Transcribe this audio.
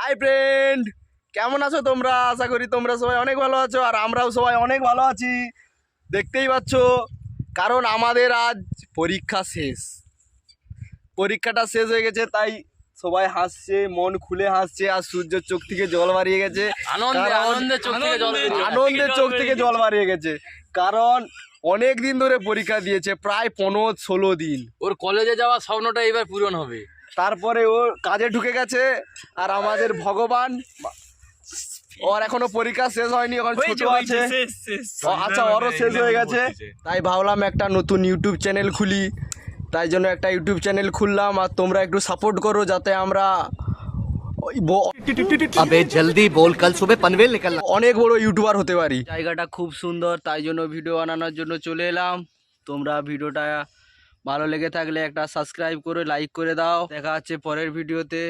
Hi friend, কেমন আছো তোমরা? আশা করি তোমরা সবাই অনেক ভালো আছো, আর আমরাও সবাই অনেক ভালো আছি। দেখতেই পাচ্ছ, কারণ আমাদের আজ পরীক্ষা শেষ। পরীক্ষাটা শেষ হয়ে গেছে, তাই সবাই হাসছে, মন খুলে হাসছে। আর সূর্যের চোখ থেকে জল বাড়িয়ে গেছে, আনন্দের চোখ থেকে জল বাড়িয়ে গেছে। কারণ অনেক দিন ধরে পরীক্ষা দিয়েছে, প্রায় 15-16 দিন। ওর কলেজে যাওয়ার স্বপ্নটা এবার পূরণ হবে। তারপরে ও কাজে ঢুকে গেছে, আর আমাদের ভগবান, ওর এখনো পরীক্ষা শেষ হয়নি, এখন ছোট আছে। আচ্ছা, ওরও শেষ হয়ে গেছে। তাই ভাবলাম একটা নতুন ইউটিউব চ্যানেল খুলি, তাই জন্য একটা ইউটিউব চ্যানেল খুললাম। আর তোমরা একটু সাপোর্ট করো, যাতে আমরা अबे जल्दी बोल, कल सुबह पनवेल निकलना। অনেক বড় ইউটিউবার হতে পারি। জায়গাটা খুব সুন্দর, তাই জন্য ভিডিও বানানোর জন্য চলে এলাম। তোমরা ভিডিওটা ভালো লেগে থাকলে একটা সাবস্ক্রাইব করে লাইক করে দাও। দেখা হচ্ছে পরের ভিডিওতে।